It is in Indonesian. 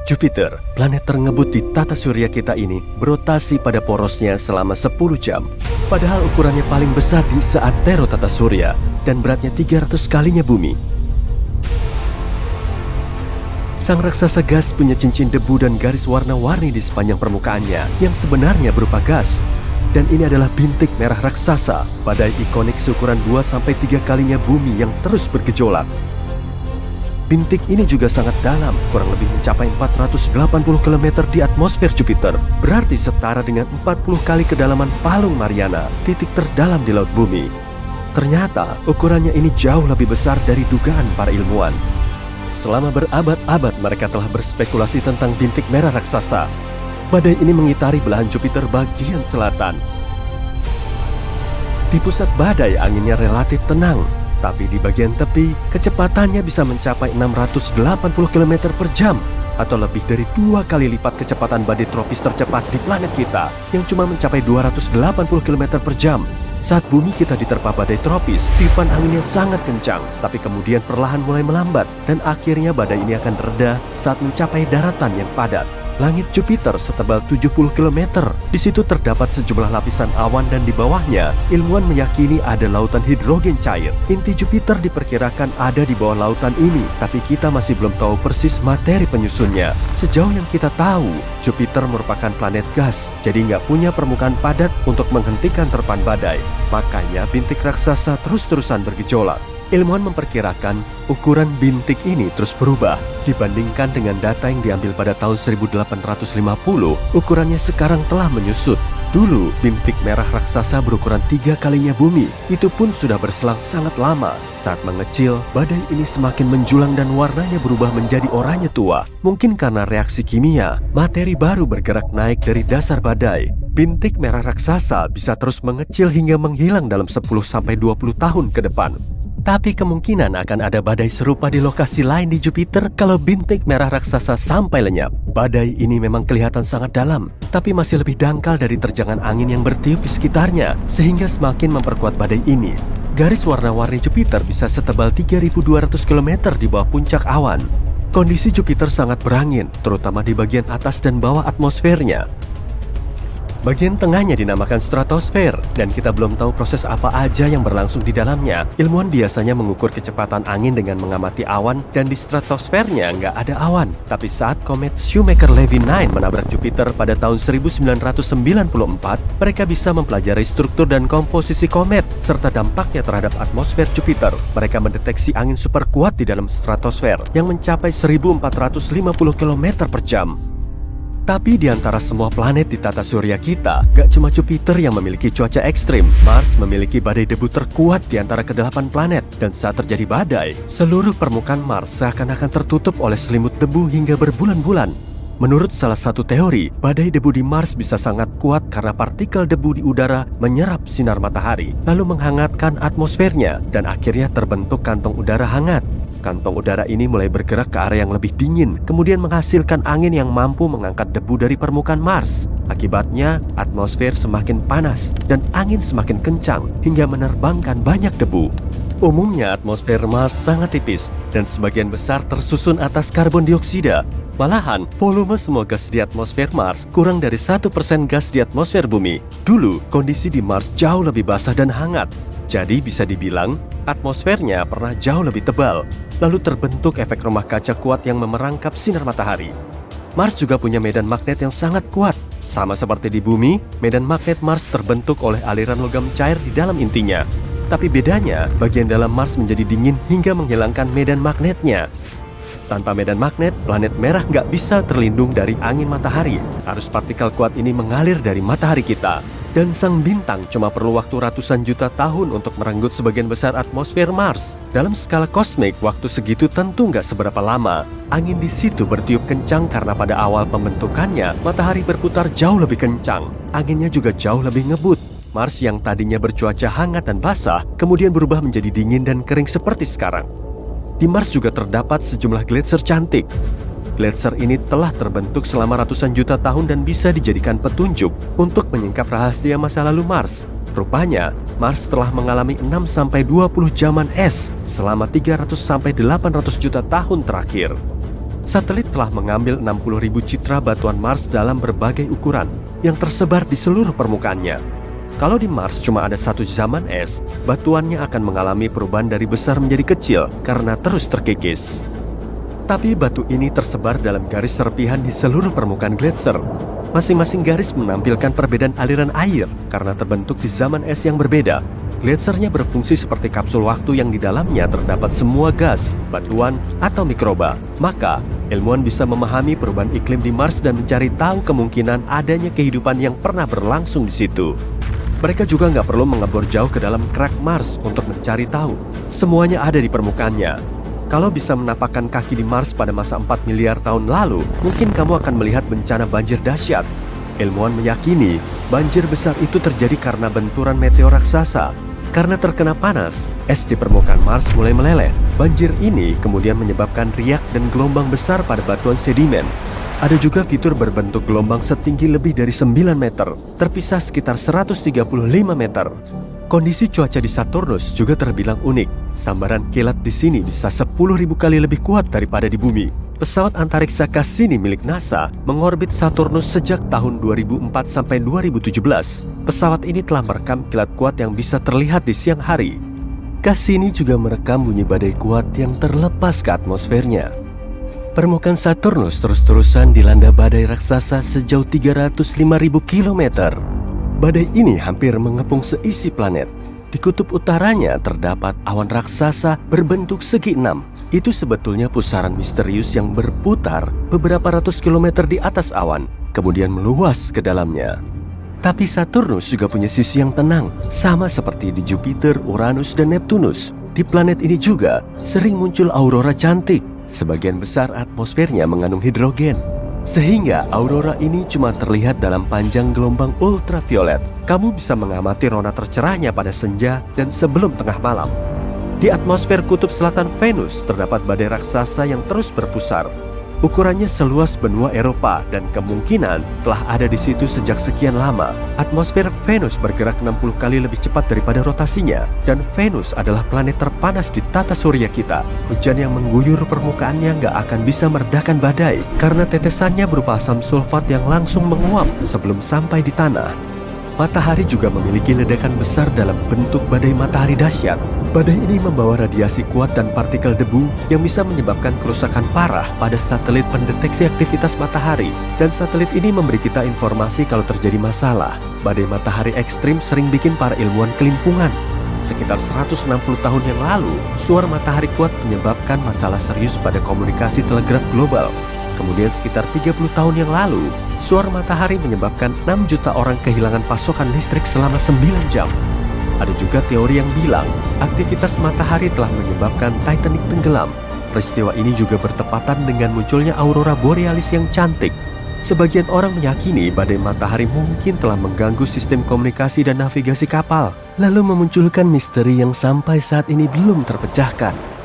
Jupiter, planet terngebut di tata surya kita ini, berotasi pada porosnya selama 10 jam. Padahal ukurannya paling besar di seantero tata surya dan beratnya 300 kalinya bumi. Sang raksasa gas punya cincin debu dan garis warna-warni di sepanjang permukaannya yang sebenarnya berupa gas. Dan ini adalah bintik merah raksasa, badai ikonik seukuran 2-3 kalinya bumi yang terus bergejolak. Bintik ini juga sangat dalam, kurang lebih mencapai 480 km di atmosfer Jupiter. Berarti setara dengan 40 kali kedalaman Palung Mariana, titik terdalam di laut bumi. Ternyata ukurannya ini jauh lebih besar dari dugaan para ilmuwan. Selama berabad-abad mereka telah berspekulasi tentang bintik merah raksasa. Badai ini mengitari belahan Jupiter bagian selatan. Di pusat badai anginnya relatif tenang, tapi di bagian tepi kecepatannya bisa mencapai 680 km per jam atau lebih dari 2 kali lipat kecepatan badai tropis tercepat di planet kita yang cuma mencapai 280 km per jam. Saat bumi kita diterpa badai tropis, tiupan anginnya sangat kencang, tapi kemudian perlahan mulai melambat dan akhirnya badai ini akan reda saat mencapai daratan yang padat. Langit Jupiter setebal 70 km. Di situ terdapat sejumlah lapisan awan dan di bawahnya, ilmuwan meyakini ada lautan hidrogen cair. Inti Jupiter diperkirakan ada di bawah lautan ini, tapi kita masih belum tahu persis materi penyusunnya. Sejauh yang kita tahu, Jupiter merupakan planet gas, jadi nggak punya permukaan padat untuk menghentikan terpan badai. Makanya bintik raksasa terus-terusan bergejolak. Ilmuwan memperkirakan ukuran bintik ini terus berubah. Dibandingkan dengan data yang diambil pada tahun 1850, ukurannya sekarang telah menyusut. Dulu, bintik merah raksasa berukuran 3 kalinya bumi. Itu pun sudah berselang sangat lama. Saat mengecil, badai ini semakin menjulang dan warnanya berubah menjadi oranye tua. Mungkin karena reaksi kimia, materi baru bergerak naik dari dasar badai. Bintik merah raksasa bisa terus mengecil hingga menghilang dalam 10-20 tahun ke depan. Tapi kemungkinan akan ada badai serupa di lokasi lain di Jupiter kalau bintik merah raksasa sampai lenyap. Badai ini memang kelihatan sangat dalam, tapi masih lebih dangkal dari terjangan angin yang bertiup di sekitarnya, sehingga semakin memperkuat badai ini. Garis warna-warni Jupiter bisa setebal 3.200 km di bawah puncak awan. Kondisi Jupiter sangat berangin, terutama di bagian atas dan bawah atmosfernya. Bagian tengahnya dinamakan stratosfer, dan kita belum tahu proses apa aja yang berlangsung di dalamnya. Ilmuwan biasanya mengukur kecepatan angin dengan mengamati awan, dan di stratosfernya nggak ada awan. Tapi saat komet Shoemaker-Levy 9 menabrak Jupiter pada tahun 1994, mereka bisa mempelajari struktur dan komposisi komet, serta dampaknya terhadap atmosfer Jupiter. Mereka mendeteksi angin super kuat di dalam stratosfer, yang mencapai 1450 km per jam. Tapi di antara semua planet di tata surya kita, gak cuma Jupiter yang memiliki cuaca ekstrim. Mars memiliki badai debu terkuat di antara ke-8 planet. Dan saat terjadi badai, seluruh permukaan Mars seakan-akan tertutup oleh selimut debu hingga berbulan-bulan. Menurut salah satu teori, badai debu di Mars bisa sangat kuat karena partikel debu di udara menyerap sinar matahari, lalu menghangatkan atmosfernya, dan akhirnya terbentuk kantong udara hangat. Kantong udara ini mulai bergerak ke area yang lebih dingin, kemudian menghasilkan angin yang mampu mengangkat debu dari permukaan Mars. Akibatnya, atmosfer semakin panas dan angin semakin kencang hingga menerbangkan banyak debu. Umumnya atmosfer Mars sangat tipis dan sebagian besar tersusun atas karbon dioksida. Malahan, volume semua gas di atmosfer Mars kurang dari 1% gas di atmosfer bumi. Dulu, kondisi di Mars jauh lebih basah dan hangat. Jadi bisa dibilang, atmosfernya pernah jauh lebih tebal. Lalu terbentuk efek rumah kaca kuat yang memerangkap sinar matahari. Mars juga punya medan magnet yang sangat kuat. Sama seperti di bumi, medan magnet Mars terbentuk oleh aliran logam cair di dalam intinya. Tapi bedanya, bagian dalam Mars menjadi dingin hingga menghilangkan medan magnetnya. Tanpa medan magnet, planet merah nggak bisa terlindung dari angin matahari. Arus partikel kuat ini mengalir dari matahari kita. Dan sang bintang cuma perlu waktu ratusan juta tahun untuk merenggut sebagian besar atmosfer Mars. Dalam skala kosmik, waktu segitu tentu nggak seberapa lama. Angin di situ bertiup kencang karena pada awal pembentukannya, matahari berputar jauh lebih kencang. Anginnya juga jauh lebih ngebut. Mars yang tadinya bercuaca hangat dan basah, kemudian berubah menjadi dingin dan kering seperti sekarang. Di Mars juga terdapat sejumlah gletser cantik. Gletser ini telah terbentuk selama ratusan juta tahun dan bisa dijadikan petunjuk untuk menyingkap rahasia masa lalu Mars. Rupanya, Mars telah mengalami 6-20 zaman es selama 300-800 juta tahun terakhir. Satelit telah mengambil 60.000 citra batuan Mars dalam berbagai ukuran yang tersebar di seluruh permukaannya. Kalau di Mars cuma ada satu zaman es, batuannya akan mengalami perubahan dari besar menjadi kecil karena terus terkikis. Tapi batu ini tersebar dalam garis serpihan di seluruh permukaan gletser. Masing-masing garis menampilkan perbedaan aliran air karena terbentuk di zaman es yang berbeda. Gletsernya berfungsi seperti kapsul waktu yang di dalamnya terdapat semua gas, batuan, atau mikroba. Maka, ilmuwan bisa memahami perubahan iklim di Mars dan mencari tahu kemungkinan adanya kehidupan yang pernah berlangsung di situ. Mereka juga nggak perlu mengebor jauh ke dalam kerak Mars untuk mencari tahu. Semuanya ada di permukaannya. Kalau bisa menapakkan kaki di Mars pada masa 4 miliar tahun lalu, mungkin kamu akan melihat bencana banjir dahsyat. Ilmuwan meyakini banjir besar itu terjadi karena benturan meteor raksasa. Karena terkena panas, es di permukaan Mars mulai meleleh. Banjir ini kemudian menyebabkan riak dan gelombang besar pada batuan sedimen. Ada juga fitur berbentuk gelombang setinggi lebih dari 9 meter, terpisah sekitar 135 meter. Kondisi cuaca di Saturnus juga terbilang unik. Sambaran kilat di sini bisa 10.000 kali lebih kuat daripada di bumi. Pesawat antariksa Cassini milik NASA mengorbit Saturnus sejak tahun 2004 sampai 2017. Pesawat ini telah merekam kilat kuat yang bisa terlihat di siang hari. Cassini juga merekam bunyi badai kuat yang terlepas ke atmosfernya. Permukaan Saturnus terus-terusan dilanda badai raksasa sejauh 305.000 km. Badai ini hampir mengepung seisi planet. Di kutub utaranya terdapat awan raksasa berbentuk segi enam. Itu sebetulnya pusaran misterius yang berputar beberapa ratus kilometer di atas awan, kemudian meluas ke dalamnya. Tapi Saturnus juga punya sisi yang tenang, sama seperti di Jupiter, Uranus, dan Neptunus. Di planet ini juga sering muncul aurora cantik. Sebagian besar atmosfernya mengandung hidrogen, sehingga aurora ini cuma terlihat dalam panjang gelombang ultraviolet. Kamu bisa mengamati rona tercerahnya pada senja dan sebelum tengah malam. Di atmosfer kutub selatan Venus terdapat badai raksasa yang terus berpusar. Ukurannya seluas benua Eropa dan kemungkinan telah ada di situ sejak sekian lama. Atmosfer Venus bergerak 60 kali lebih cepat daripada rotasinya, dan Venus adalah planet terpanas di tata surya kita. Hujan yang mengguyur permukaannya nggak akan bisa meredakan badai karena tetesannya berupa asam sulfat yang langsung menguap sebelum sampai di tanah. Matahari juga memiliki ledakan besar dalam bentuk badai matahari dahsyat. Badai ini membawa radiasi kuat dan partikel debu yang bisa menyebabkan kerusakan parah pada satelit pendeteksi aktivitas matahari. Dan satelit ini memberi kita informasi kalau terjadi masalah. Badai matahari ekstrim sering bikin para ilmuwan kelimpungan. Sekitar 160 tahun yang lalu, suar matahari kuat menyebabkan masalah serius pada komunikasi telegraf global. Kemudian sekitar 30 tahun yang lalu, suar matahari menyebabkan 6 juta orang kehilangan pasokan listrik selama 9 jam. Ada juga teori yang bilang aktivitas matahari telah menyebabkan Titanic tenggelam. Peristiwa ini juga bertepatan dengan munculnya aurora borealis yang cantik. Sebagian orang meyakini badai matahari mungkin telah mengganggu sistem komunikasi dan navigasi kapal, lalu memunculkan misteri yang sampai saat ini belum terpecahkan.